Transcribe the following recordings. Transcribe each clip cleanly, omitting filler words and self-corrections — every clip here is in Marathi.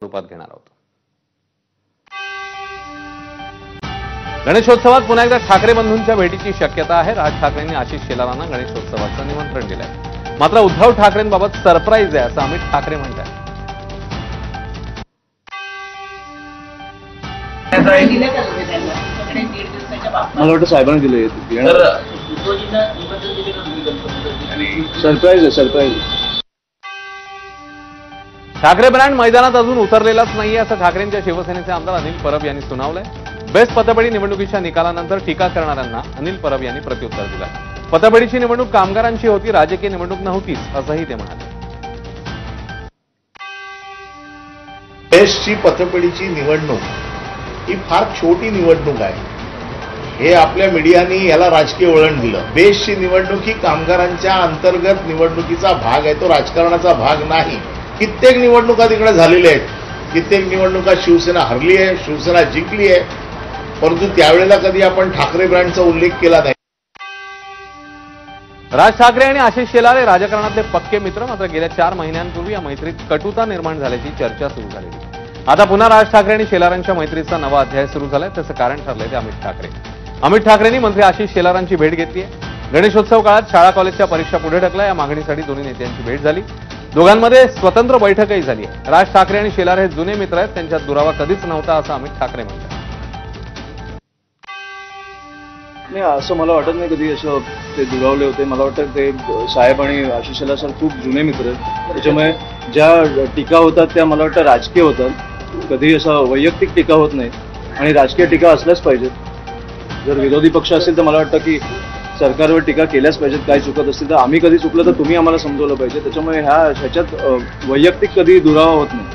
रूपात घेणार आहोत। गणेशोत्सवात पुन्हा एकदा ठाकरे बंधूंच्या भेटीची शक्यता आहे। राज ठाकरेंनी आशिष शेलारांना गणेशोत्सवाचं निमंत्रण दिलंय। मात्र उद्धव ठाकरेंबाबत सरप्राईज आहे असं अमित ठाकरे म्हणतात। मला वाटतं साहेबांनी दिले सरप्राईज आहे सरप्राईज। ठाकरे ब्रँड मैदानात अजून उतरलेलाच नाहीये असं ठाकरेंच्या शिवसेनेचे आमदार अनिल परब यांनी सुनावलंय। बेस्ट पतपेढी निवडणुकीच्या निकालानंतर टीका करणाऱ्यांना अनिल परब यांनी प्रत्युत्तर दिलं। पतपेढीची निवडणूक कामगारांची होती, राजकीय निवडणूक नव्हतीच असंही ते म्हणाले। बेस्टची पतपेढीची निवडणूक ही फार छोटी निवडणूक आहे। हे आपल्या मीडियाने याला राजकीय वळण दिलं। बेस्टची निवडणूक ही कामगारांच्या अंतर्गत निवडणुकीचा भाग आहे, तो राजकारणाचा भाग नाही। कित्येक निवडणुका तिकडे झालेल्या आहेत, कित्येक निवडणुका शिवसेना हरली आहे, शिवसेना जिंकली आहे, परंतु त्यावेळेला कधी आपण ठाकरे ब्रँडचा उल्लेख केला नाही। राज ठाकरे आणि आशिष शेलार हे राजकारणातले पक्के मित्र। मात्र गेल्या 4 महिन्यांपूर्वी या मैत्रीत कटुता निर्माण झाल्याची चर्चा सुरू झालेली। आता पुन्हा राज ठाकरे आणि शेलारांच्या मैत्रीचा नवा अध्याय सुरू झालाय। त्याचं कारण ठरलंय ते अमित ठाकरेंनी मंत्री आशिष शेलारांची भेट घेतली आहे। गणेशोत्सव काळात शाळा कॉलेजच्या परीक्षा पुढे ढकला या मागणीसाठी दोन्ही नेत्यांची भेट झाली। दोघांमध्ये स्वतंत्र बैठकही झाली आहे। राज ठाकरे आणि शेलार हे जुने मित्र आहेत, त्यांच्यात दुरावा कधीच नव्हता असं अमित ठाकरे म्हणतात। नाही असं मला वाटत नाही कधी असं ते दुरावले होते। मला वाटतं ते साहेब आणि आशिष शेलार सर खूप जुने मित्र आहेत, त्याच्यामुळे ज्या टीका होतात त्या मला वाटतं राजकीय होतात, कधी असं वैयक्तिक टीका होत नाही आणि राजकीय टीका असल्याच पाहिजेत। जर विरोधी पक्ष असेल तर मला वाटतं की सरकारवर टीका केल्याच पाहिजेत। काही चुकत असतील तर आम्ही कधी चुकलं तर तुम्ही आम्हाला समजवलं पाहिजे। त्याच्यामुळे ह्याच्यात वैयक्तिक कधी दुरावा होत नाही।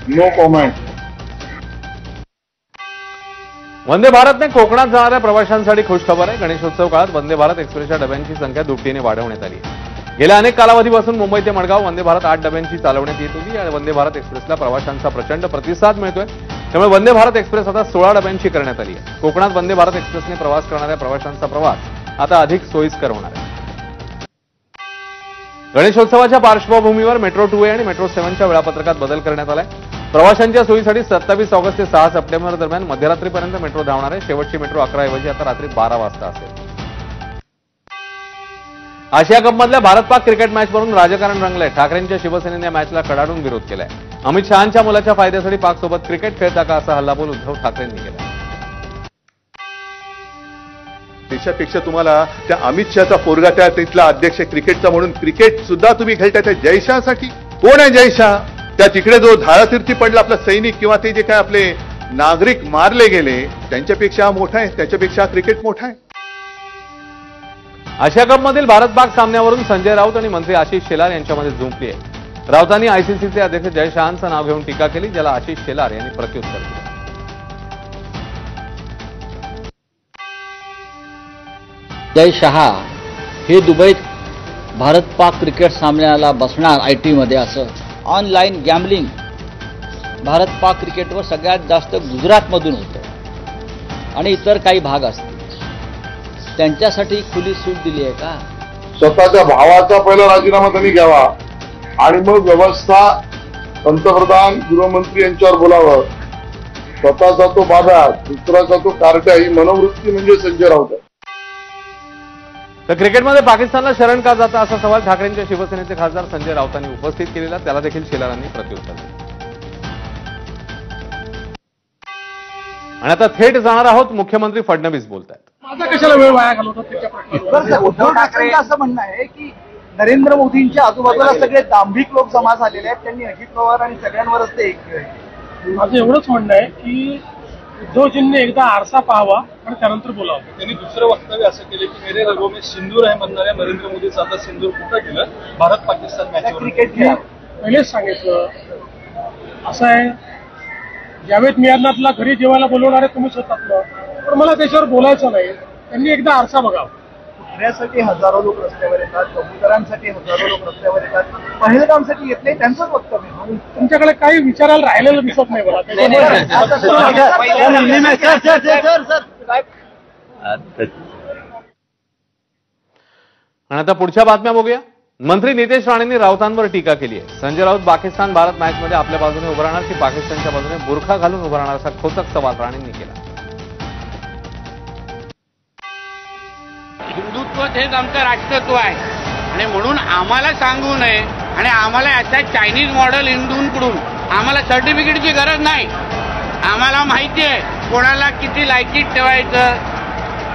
No comment. वंदे भारतने कोकणात जाणाऱ्या प्रवाशांसाठी खुशखबर आहे। गणेशोत्सव काळात वंदे भारत एक्सप्रेसच्या डब्यांची संख्या दुपटीने वाढवण्यात आली आहे। गेल्या अनेक कालावधीपासून मुंबई ते मडगाव वंदे भारत 8 डब्यांची चालवण्यात येत होती। या वंदे भारत एक्सप्रेसला प्रवाशांचा प्रचंड प्रतिसाद मिळतोय, त्यामुळे वंदे भारत एक्सप्रेस आता 16 डब्यांची करण्यात आली आहे। कोकणात वंदे भारत एक्सप्रेसने प्रवास करणाऱ्या प्रवाशांचा प्रवास आता अधिक सोयीस्कर होणार आहे। गणेशोत्सवाच्या पार्श्वभूमीवर मेट्रो 2A आणि मेट्रो 7च्या वेळापत्रकात बदल करण्यात आलाय। प्रवाशांच्या सोयीसाठी 27 ऑगस्ट ते 6 सप्टेंबर दरम्यान मध्यरात्रीपर्यंत मेट्रो धावणार आहे। शेवटची मेट्रो 11 ऐवजी आता रात्री 12 वाजता असेल। आशिया कपमधल्या भारत पाक क्रिकेट मॅचवरून राजकारण रंगलंय। ठाकरेंच्या शिवसेनेने या मॅचला कडाडून विरोध केलाय। अमित शहांच्या मुलाच्या फायद्यासाठी पाकसोबत क्रिकेट खेळता का असा हल्लाबोल उद्धव ठाकरेंनी केला। देशापेक्षा तुम्हाला त्या अमित शहाचा पोरगा त्या तिथला अध्यक्ष क्रिकेटचा म्हणून क्रिकेट सुद्धा तुम्ही खेळताय त्या जयशहासाठी। कोण आहे जयशहा? त्या तिकडे जो धारातीर्थी पडला आपला सैनिक किंवा ते जे काय आपले नागरिक मारले गेले त्यांच्यापेक्षा मोठा आहे, त्याच्यापेक्षा क्रिकेट मोठा आहे। आशिया कपमधील भारत पाक सामन्यावरून संजय राऊत आणि मंत्री आशिष शेलार यांच्यामध्ये झुंपली आहे। राऊतांनी आयसीसीचे अध्यक्ष जय शहांचं नाव घेऊन टीका केली, ज्याला आशिष शेलार यांनी प्रत्युत्तर दिलं। जय शहा हे दुबईत भारत पाक क्रिकेट सामन्याला बसणार आयटी मध्ये असं ऑनलाईन गॅम्बलिंग भारत पाक क्रिकेटवर सगळ्यात जास्त गुजरातमधून होतं आणि इतर काही भाग असतील, त्यांच्यासाठी खुली सूट दिली आहे का? स्वतःच्या भावाचा पहिला राजीनामा त्यांनी घ्यावा आणि मग व्यवस्था पंतप्रधान गृहमंत्री यांच्यावर बोलावं। स्वतःचा तो बाधा दुसऱ्याचा तो कार्ट्या ही मनोवृत्ती म्हणजे संजय राऊत आहे। तर क्रिकेटमध्ये पाकिस्तानला शरण का जाता असा सवाल ठाकरेंच्या शिवसेनेचे खासदार संजय राऊतांनी उपस्थित केलेला, त्याला देखील शेलारांनी प्रत्युत्तर दिलं। आणि आता थेट जाणार आहोत, मुख्यमंत्री फडणवीस बोलतायत। माझा कशाला वेळ वाया घालवतात त्याच्या प्रश्नावर? उद्धव ठाकरेंचं असं म्हणणं आहे की नरेंद्र मोदींच्या आजूबाजूला सगळे दांभिक लोक जमा झालेले आहेत, त्यांनी अजित पवार आणि सगळ्यांवरच ते एक माझं एवढंच म्हणणं आहे की उद्धवजींनी एकदा आरसा पाहावा आणि त्यानंतर बोलावं। त्यांनी दुसरं वक्तव्य असं केलं की मेरे रगों में सिंदूर आहे म्हणणाऱ्या नरेंद्र मोदीचं आता सिंदूर कुठं गेलं भारत पाकिस्तान मॅचवर? क्रिकेट पहिलेच सांगितलं असं आहे, जावेद मियानातला घरी जेवायला बोलवणार आहे तुम्ही स्वतःतलं, पण मला त्याच्यावर बोलायचं नाही। त्यांनी एकदा आरसा बघावा। फिरण्यासाठी हजारो लोक रस्त्यावर येतात, कबुतरांसाठी हजारो लोक रस्त्यावर येतात, पहलगामसाठी येत नाही, त्यांचंच वक्तव्य। तुमच्याकडे काही विचारायला राहिलेलं दिसत नाही मला। आणि आता पुढच्या बातम्या बघूया. मंत्री नितेश राणेंनी राऊतांवर टीका केली आहे. संजय राऊत पाकिस्तान भारत मॅचमध्ये आपल्या बाजूने उभं राहणार की पाकिस्तानच्या बाजूने बुरखा घालून उभं राहणार असा खोचक सवाल राणेंनी केला. हिंदुत्व हेच आमचं राष्ट्रत्व आहे आणि म्हणून आम्हाला सांगू नये आणि आम्हाला अशा चायनीज मॉडेल हिंदूंकडून आम्हाला सर्टिफिकेटची गरज नाही. आम्हाला माहिती आहे कोणाला किती लायकीत ठेवायचं,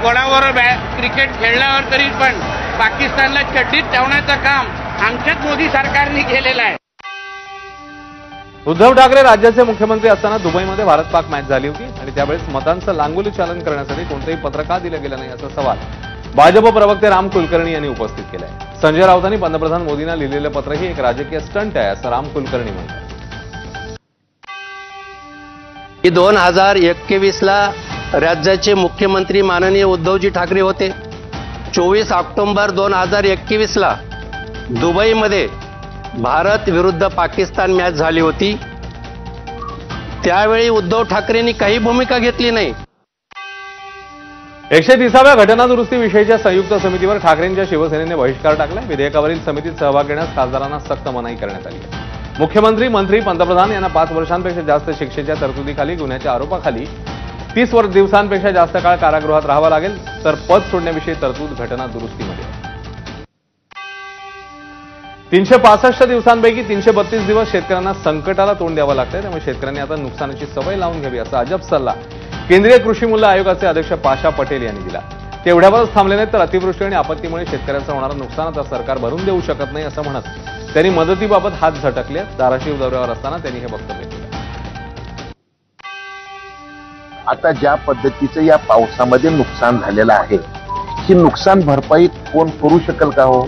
कोणावर क्रिकेट खेळल्यावर तरी पण पाकिस्तानला चड्डीत ठेवण्याचं काम आमच्याच मोदी सरकारने केलेलं आहे. उद्धव ठाकरे राज्याचे मुख्यमंत्री असताना दुबईमध्ये भारत पाक मॅच झाली होती आणि त्यावेळेस मतांचं लांगुली चालन करण्यासाठी कोणतेही पत्र का दिलं गेलं नाही असा सवाल भाजप प्रवक्ते राम कुलकर्णी यांनी उपस्थित केलाय. संजय राऊतांनी पंतप्रधान मोदींना लिहिलेलं पत्र ही एक राजकीय स्टंट आहे असं राम कुलकर्णी म्हणतात. 2021ला राज्याचे मुख्यमंत्री माननीय उद्धवजी ठाकरे होते. 24 ऑक्टोबर 2021ला दुबईमध्ये भारत विरुद्ध पाकिस्तान मॅच झाली होती. त्यावेळी उद्धव ठाकरेंनी काही भूमिका घेतली नाही. 130व्या घटना दुरुस्तीविषयीच्या संयुक्त समितीवर ठाकरेंच्या शिवसेनेने बहिष्कार टाकलाय. विधेयकावरील समितीत सहभाग घेण्यास खासदारांना सक्त मनाई करण्यात आली आहे. मुख्यमंत्री, मंत्री, पंतप्रधान यांना 5 वर्षांपेक्षा जास्त शिक्षेच्या तरतुदीखाली गुन्ह्याच्या आरोपाखाली 30 दिवसांपेक्षा जास्त काळ कारागृहात राहावं लागेल. तर पद सोडण्याविषयी तरतूद घटना दुरुस्तीमध्ये 365 दिवसांपैकी 332 दिवस शेतकऱ्यांना संकटाला तोंड द्यावं लागतंय. त्यामुळे शेतकऱ्यांनी आता नुकसानाची सवय लावून घ्यावी असा अजब सल्ला केंद्रीय कृषी मूल्य आयोगाचे अध्यक्ष पाशा पटेल यांनी दिला. तेवढ्यावरच थांबले नाहीत तर अतिवृष्टी आणि आपत्तीमुळे शेतकऱ्यांचं होणारं नुकसान आता सरकार भरून देऊ शकत नाही असं म्हणत त्यांनी मदतीबाबत हात झटकले. धाराशिव दौऱ्यावर असताना त्यांनी हे वक्तव्य केलं. आता ज्या पद्धतीचं या पावसामध्ये नुकसान झालेलं आहे, ही नुकसान भरपाई कोण करू शकेल का हो?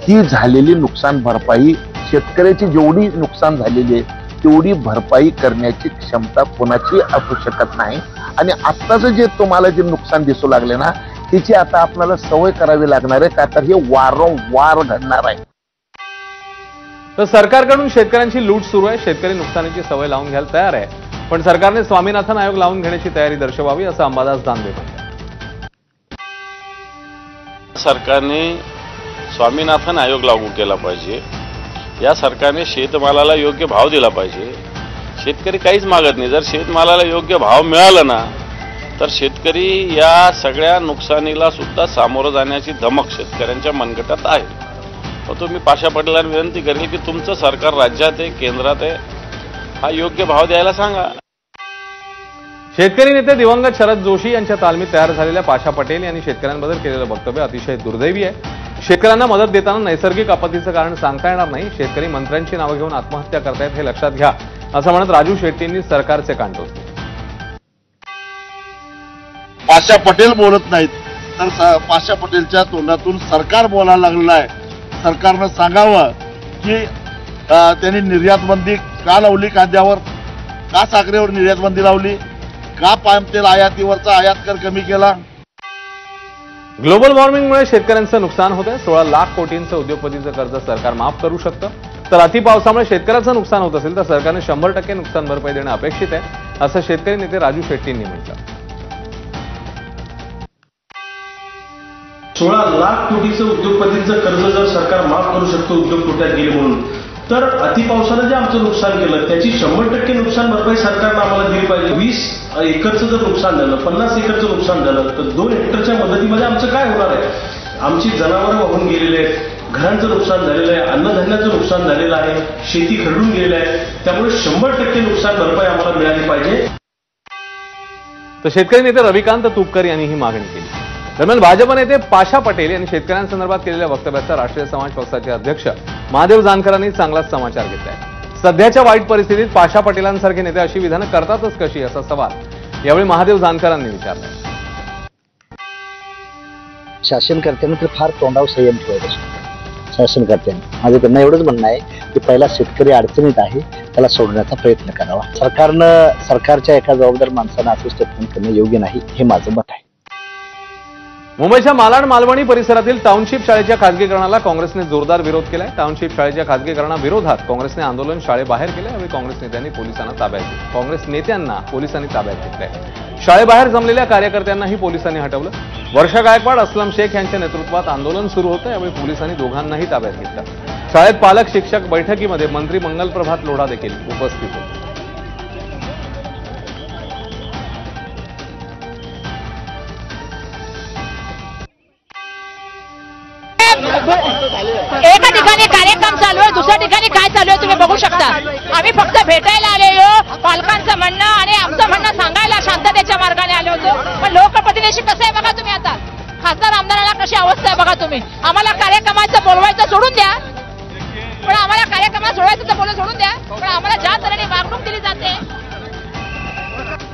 ही झालेली नुकसान भरपाई, शेतकऱ्याची जेवढी नुकसान झालेली आहे तेवढी भरपाई करण्याची क्षमता कोणाची असू शकत नाही. आणि आत्ताचं जे तुम्हाला जे नुकसान दिसू लागले ना, त्याची आता आपल्याला सवय करावी लागणार आहे, का तर हे वारंवार घडणार आहे. तर सरकारकडून शेतकऱ्यांची लूट सुरू आहे. शेतकरी नुकसानीची सवय लावून घ्यायला तयार आहे, पण सरकारने स्वामीनाथन आयोग लावून घेण्याची तयारी दर्शवावी असं अंबादास दानवे म्हणतात. सरकारने स्वामीनाथन आयोग लागू केला पाहिजे. या सरकारने शेतमालाला योग्य भाव दिला पाहिजे. शेतकरी काहीच मागत नाही. जर शेतमालाला योग्य भाव मिळाला ना तर शेतकरी या सगळ्या नुकसानीला सुद्धा सामोरं जाण्याची धमक शेतकऱ्यांच्या मनगटात आहे. तो मी पाशा पटेलांना विनंती करेल की तुमचं सरकार राज्यात आहे, केंद्रात आहे, हा योग्य भाव द्यायला सांगा. शेतकरी नेते दिवंगत शरद जोशी यांच्या तालमीत तयार झालेल्या पाशा पटेल यांनी शेतकऱ्यांबद्दल केलेलं वक्तव्य अतिशय दुर्दैवी आहे. शेतकऱ्यांना मदत देताना नैसर्गिक आपत्तीचं कारण सांगता येणार नाही. शेतकरी मंत्र्यांची नावं घेऊन आत्महत्या करतायत हे लक्षात घ्या असं म्हणत राजू शेट्टींनी सरकारचे कान टोचले. पाशा पटेल बोलत नाहीत तर पाशा पटेलच्या तोंडातून सरकार बोलायला लागलेलं आहे. सरकारनं सांगावं की त्यांनी निर्यात बंदी का लावली, कांद्यावर का साखरेवर निर्यात बंदी लावली, का पाम तेल आयातीवरचा आयात कर कमी केला. ग्लोबल वॉर्मिंगमुळे शेतकऱ्यांचं नुकसान होतंय. 16 लाख कोटींचं उद्योगपतीचं कर्ज सरकार माफ करू शकतं. तर अतिपावसामुळे शेतकऱ्याचं नुकसान होत असेल तर सरकारने 100% नुकसान भरपाई देणं अपेक्षित आहे असं शेतकरी नेते राजू शेट्टींनी म्हटलं. 16 लाख कोटीचं उद्योगपतींचं कर्ज जर सरकार माफ करू शकतो उद्योग तोट्यात गेले म्हणून, तर अतिपावसानं जे आमचं नुकसान केलं त्याची 100% नुकसान भरपाई सरकारनं आम्हाला दिली पाहिजे. 20 एकरचं जर नुकसान झालं, 50 एकरचं नुकसान झालं तर 2 हेक्टरच्या मदतीमध्ये आमचं काय होणार आहे? आमची जनावरं वाहून गेलेले आहेत, घरांचं नुकसान झालेलं आहे, अन्नधान्याचं नुकसान झालेलं आहे, शेती खरडून गेलेली आहे. त्यामुळे 100% नुकसान भरपाई आम्हाला मिळाली पाहिजे. तर शेतकरी नेते रविकांत तुपकर यांनी ही मागणी केली. दरम्यान भाजप नेते पाशा पटेल यांनी शेतकऱ्यांसंदर्भात केलेल्या वक्तव्याचा राष्ट्रीय समाज पक्षाचे अध्यक्ष महादेव जानकरांनी चांगलाच समाचार घेतलाय. सध्याच्या वाईट परिस्थितीत पाशा पटेलांसारखे नेते अशी विधानं करतातच कशी असा सवाल यावेळी महादेव जानकरांनी विचारला. शासनकर्त्यांनी तर फार तोंडावर संयम ठेवायचा. शासनकर्त्यांनी माझं त्यांना एवढंच म्हणणं आहे की पहिला शेतकरी अडचणीत आहे, त्याला सोडण्याचा प्रयत्न करावा. सरकारच्या एका जबाबदार माणसानं असं स्टेटमेंट करणं योग्य नाही, हे माझं मत आहे. मुंबईच्या मालाड मालवणी परिसरातील टाउनशिप शाळेच्या खासगीकरणाला काँग्रेसने जोरदार विरोध केलाय. टाउनशिप शाळेच्या खासगीकरणाविरोधात काँग्रेसने आंदोलन शाळेबाहेर केलं. यावेळी काँग्रेस नेत्यांनी पोलिसांना ताब्यात घेतलं. काँग्रेस नेत्यांना पोलिसांनी ताब्यात घेतलंय. शाळेबाहेर जमलेल्या कार्यकर्त्यांनाही पोलिसांनी हटवलं. वर्षा गायकवाड, असलम शेख यांच्या नेतृत्वात आंदोलन सुरू होतं. यावेळी पोलिसांनी दोघांनाही ताब्यात घेतलं. शाळेत पालक शिक्षक बैठकीमध्ये मंत्री मंगल प्रभात लोढा देखील उपस्थित होते. एका ठिकाणी कार्यक्रम चालू आहे, दुसऱ्या ठिकाणी काय चालू आहे तुम्ही बघू शकता. आम्ही फक्त भेटायला आलेलो, पालकांचं म्हणणं आणि आमचं म्हणणं सांगायला शांततेच्या मार्गाने आलो होतो. पण लोकप्रतिनिधी कसं आहे बघा तुम्ही. आता खासदार आमदाराला कशी अवस्था आहे बघा तुम्ही. आम्हाला कार्यक्रमाचं बोलवायचं सोडून द्या, पण आम्हाला कार्यक्रमात सोडायचं तर बोलून सोडून द्या, पण आम्हाला ज्या तऱ्हेने वागणूक दिली जाते.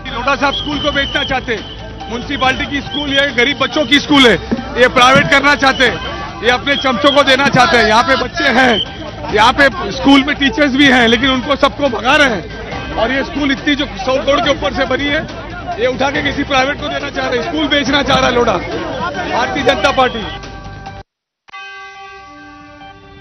लोढ़ा साहब स्कूल को बेचना चाहते, म्यूनसिपालिटी की स्कूल ये गरीब बच्चों की स्कूल है, ये प्राइवेट करना चाहते, ये अपने चमचों को देना चाहते हैं. यहाँ पे बच्चे हैं, यहाँ पे स्कूल में टीचर्स भी हैं, लेकिन उनको सबको भगा रहे हैं. और ये स्कूल इतनी जो 100 करोड़ के ऊपर से बनी है, ये उठा के किसी प्राइवेट को देना चाह रहे हैं. स्कूल बेचना चाह रहा है लोढ़ा, भारतीय जनता पार्टी.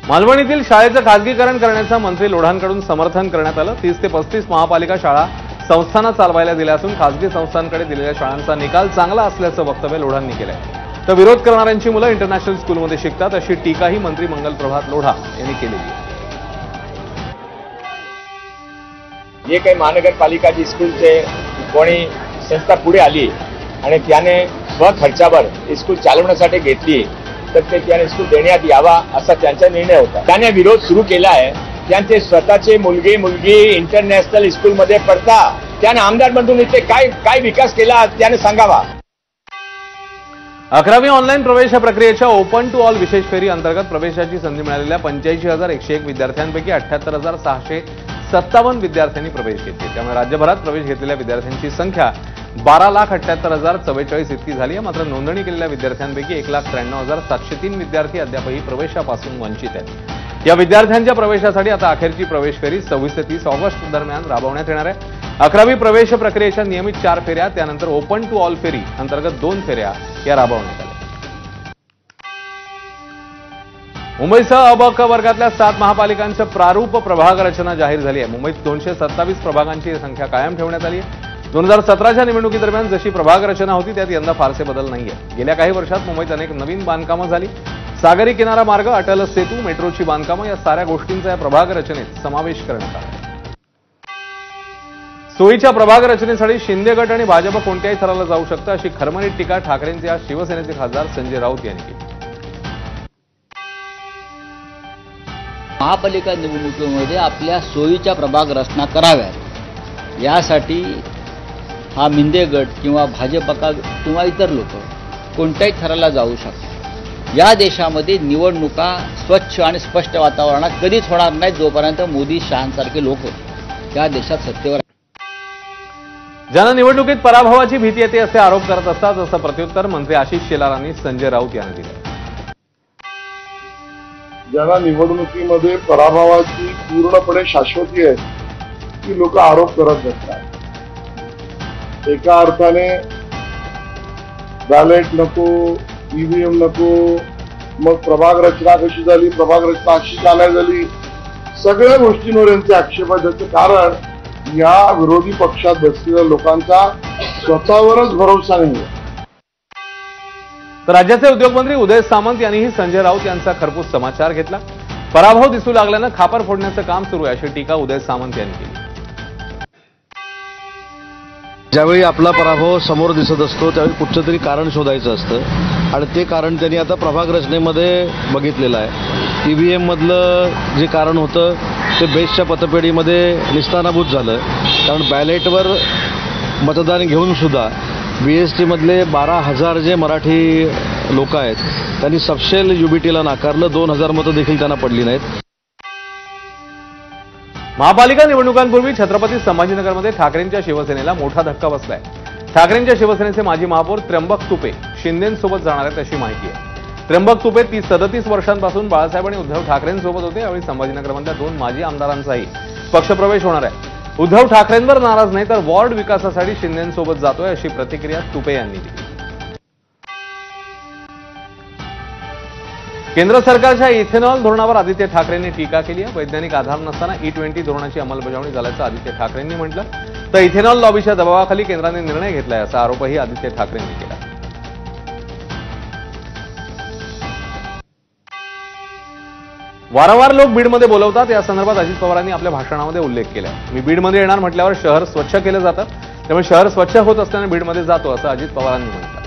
मालवणीतील शाळेचं खासगीकरण करण्याचं मंत्री लोढांकडून समर्थन करण्यात आलं. 30 ते 35 महापालिका शाळा संस्थांना चालवायला दिल्या असून खासगी संस्थांकडे दिलेल्या शाळांचा निकाल चांगला असल्याचं वक्तव्य लोढांनी केलंय. तर विरोध करणाऱ्यांची मुलं इंटरनॅशनल स्कूलमध्ये शिकतात अशी टीकाही मंत्री मंगल प्रभात लोढा यांनी केलेली आहे. जे काही महानगरपालिकाची स्कूलचे कोणी संस्था पुढे आली आणि त्याने स्वखर्चावर स्कूल चालवण्यासाठी घेतली तर ते त्याने स्कूल देण्यात यावा असा त्यांचा निर्णय होता. त्याने विरोध सुरू केला आहे. त्यांचे स्वतःचे मुलगी इंटरनॅशनल स्कूलमध्ये पडता त्याने आमदार बनून इथे काय विकास केला त्याने सांगावा. 11वी ऑनलाईन प्रवेश प्रक्रियेच्या ओपन टू ऑल विशेष फेरी अंतर्गत प्रवेशाची संधी मिळालेल्या 85,101 विद्यार्थ्यांपैकी 78,657 विद्यार्थ्यांनी प्रवेश घेतले. त्यामुळे राज्यभरात प्रवेश घेतलेल्या विद्यार्थ्यांची संख्या 12,78,044 इतकी झाली आहे. मात्र नोंदणी केलेल्या विद्यार्थ्यांपैकी 1,93,703 विद्यार्थी अद्यापही प्रवेशापासून वंचित आहेत. या विद्यार्थ्यांच्या प्रवेशासाठी आता अखेरची प्रवेश फेरी 26 ते 30 ऑगस्ट दरम्यान राबवण्यात येणार आहे. 11वी प्रवेश प्रक्रियेच्या नियमित 4 फेऱ्या, त्यानंतर ओपन टू ऑल फेरी अंतर्गत 2 फेऱ्या या राबवण्यात आल्या. मुंबईसह अ ब क वर्गातल्या 7 महापालिकांचं प्रारूप प्रभाग रचना जाहीर झाली आहे. मुंबईत 227 प्रभागांची संख्या कायम ठेवण्यात आली आहे. 2017च्या निवडणुकीदरम्यान जशी प्रभाग रचना होती त्यात यंदा फारसे बदल नाहीये. गेल्या काही वर्षात मुंबईत अनेक नवीन बांधकामं झाली. सागरी किनारा मार्ग, अटल सेतू, मेट्रोची बांधकामं या साऱ्या गोष्टींचा या प्रभाग रचनेत समावेश करण्यात आला. सोयीच्या प्रभाग रचनेसाठी शिंदे गट आणि भाजप कोणत्याही थराला जाऊ शकतं अशी खरमरीत टीका ठाकरेंचे आज शिवसेनेचे खासदार संजय राऊत यांनी केली. महापालिका निवडणुकीमध्ये आपल्या सोयीच्या प्रभाग रचना कराव्यात यासाठी हा मिंदे गट किंवा भाजप किंवा इतर लोक कोणत्याही थराला जाऊ शकतात. या देशामध्ये निवडणुका स्वच्छ आणि स्पष्ट वातावरणात कधीच होणार नाहीत जोपर्यंत मोदी शहांसारखे लोक या देशात सत्तेवर. ज्यांना निवडणुकीत पराभवाची भीती येते असे आरोप करत असतात असं प्रत्युत्तर मंत्री आशिष शेलारांनी संजय राऊत यांनी दिलं. ज्यांना निवडणुकीमध्ये पराभवाची पूर्णपणे शाश्वती आहे ती लोक आरोप करत असतात. एका अर्थाने बॅलेट नको, ईव्हीएम नको, मग प्रभाग रचना कशी झाली, प्रभाग रचना अशी का नाही झाली, सगळ्या गोष्टींवर यांचे आक्षेप आहेत. त्याचं कारण या विरोधी पक्षात बसलेल्या लोकांचा स्वतःवरच भरोसा नाही. तर राज्याचे उद्योगमंत्री उदय सामंत यांनीही संजय राऊत यांचा खरपूस समाचार घेतला. पराभव दिसू लागल्यानं खापर फोडण्याचं काम सुरू आहे अशी टीका उदय सामंत यांनी केली. ज्यावेळी आपला पराभव समोर दिसत असतो त्यावेळी कुठचं तरी कारण शोधायचं असतं आणि ते कारण त्यांनी आता प्रभाग रचनेमध्ये बघितलेलं आहे. ईव्हीएम मधलं जे कारण होतं ते बेस्टच्या पतपेढीमध्ये निस्तानाभूत झालं. कारण बॅलेटवर मतदान घेऊन सुद्धा BST मधले 12,000 जे मराठी लोक आहेत त्यांनी सबशेल UBTला नाकारलं. 2,000 मतं देखील त्यांना पडली नाहीत. महापालिका निवडणुकांपूर्वी छत्रपती संभाजीनगरमध्ये ठाकरेंच्या शिवसेनेला मोठा धक्का बसलाय. ठाकरेंच्या शिवसेनेचे माजी महापौर त्र्यंबक तुपे शिंदेंसोबत जाणार आहेत अशी माहिती आहे. त्र्यंबक तुपे 37 वर्षांपासून बाळासाहेब आणि उद्धव ठाकरेंसोबत होते. यावेळी संभाजीनगरमधल्या 2 माजी आमदारांचाही पक्षप्रवेश होणार आहे. उद्धव ठाकरेंवर नाराज नाही तर वॉर्ड विकासासाठी शिंदेंसोबत जातोय अशी प्रतिक्रिया तुपे यांनी दिली. केंद्र सरकारच्या इथेनॉल धोरणावर आदित्य ठाकरेंनी टीका केली आहे. वैज्ञानिक आधार नसताना E20 धोरणाची अंमलबजावणी झाल्याचं आदित्य ठाकरेंनी म्हटलं. तर इथेनॉल लॉबीच्या दबावाखाली केंद्राने निर्णय घेतलाय असा आरोपही आदित्य ठाकरेंनी केला. वारंवार लोक बीडमध्ये बोलवतात, या संदर्भात अजित पवारांनी आपल्या भाषणामध्ये उल्लेख केला. मी बीडमध्ये येणार म्हटल्यावर शहर स्वच्छ केलं जातं, त्यामुळे शहर स्वच्छ होत असल्याने बीडमध्ये जातो असं अजित पवारांनी म्हटलं.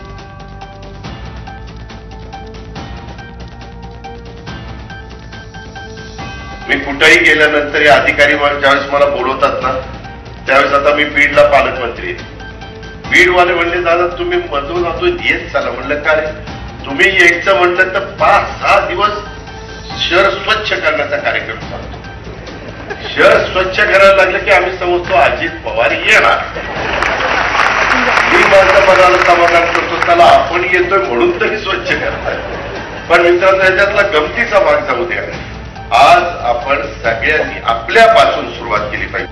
मी कुठेही गेल्यानंतर या अधिकारी ज्यावेळेस मला बोलवतात ना, त्यावेळेस आता मी बीडला पालकमंत्री आहे. बीडवाले म्हणले दादा तुम्ही मधून जातो येत चाला. म्हणलं का रे, तुम्ही यायचं म्हणलं तर 5-6 दिवस शहर स्वच्छ करण्याचा कार्यक्रम चालतो. शहर स्वच्छ करायला लागलं की आम्ही समजतो अजित पवार येणार. मी माझ्या पदाला समाधान करतो, त्याला आपण येतोय म्हणून तरी स्वच्छ करताय. पण मित्रांनो, याच्यातला गमतीचा भाग जाऊ द्या. आज आपण सगळ्यांनी आपल्यापासून सुरुवात केली पाहिजे.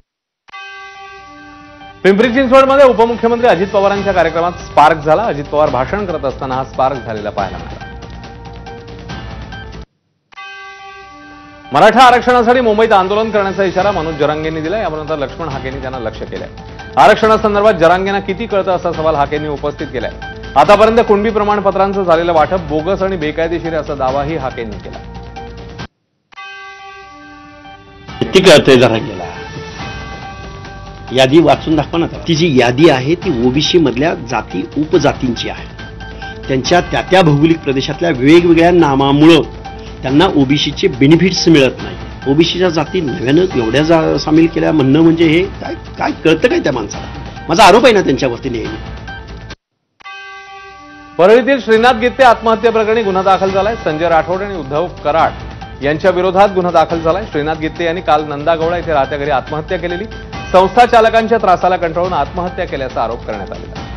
पिंपरी चिंचवडमध्ये उपमुख्यमंत्री अजित पवारांच्या कार्यक्रमात स्पार्क झाला. अजित पवार भाषण करत असताना हा स्पार्क झालेला पाहायला मिळाला. मराठा आरक्षणासाठी मुंबईत आंदोलन करण्याचा इशारा मनोज जरांगेंनी दिला. यानंतर लक्ष्मण हाकेंनी त्यांना लक्ष्य केलंय. आरक्षणासंदर्भात जरांगेंना किती कळतं असा सवाल हाकेंनी उपस्थित केलाय. आतापर्यंत कुणबी प्रमाणपत्रांचं झालेलं वाटप बोगस आणि बेकायदेशीर असा दावाही हाकेंनी केला. किती कळतंय जरांगेला? यादी वाचून दाखवा ना. ती जी यादी आहे ती ओबीसी मधल्या जाती उपजातींची आहे. त्यांच्या त्या भौगोलिक प्रदेशातल्या वेगवेगळ्या नामामुळं त्यांना ओबीसीचे बेनिफिट्स मिळत नाही. ओबीसीच्या जाती नव्यानं एवढ्या सामील केल्या म्हणणं म्हणजे हे काय कळतं काय त्या माणसाला? माझा आरोप आहे ना त्यांच्यावरती नेहमी. परळीतील श्रीनाथ गित्ते आत्महत्या प्रकरणी गुन्हा दाखल झालाय. संजय राठोड आणि उद्धव कराड यांच्या विरोधात गुन्हा दाखल झालाय. श्रीनाथ गित्ते यांनी काल नंदागौडा येथे राहत्या घरी आत्महत्या केलेली. संस्था चालकांच्या त्रासाला कंटाळून आत्महत्या केल्याचा आरोप करण्यात आलेला.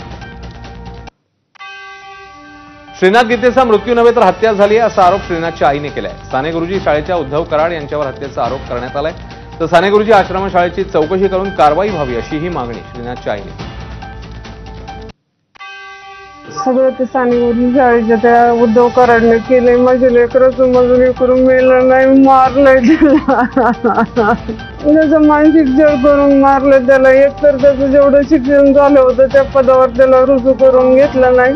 श्रीनाथ गित्तेचा मृत्यू नव्हे तर हत्या झाली आहे असा आरोप श्रीनाथच्या आईने केलाय. साने गुरुजी शाळेच्या उद्धव कराड यांच्यावर हत्येचा आरोप करण्यात आलाय. तर साने गुरुजी आश्रमशाळेची चौकशी करून कारवाई व्हावी अशी ही मागणी श्रीनाथच्या आईने केली. सगळं ते साने गुरुजी शाळेच्या त्या उद्धव कराडने केलंय. माझे लेकरं मजुरी करून मेलं नाही, मारलंय त्याला. त्याचं मानसिक छळ करून मारलं त्याला. एकतर त्याचं जेवढं शिक्षण झालं होतं त्या पदावर त्याला रुजू करून घेतलं नाही.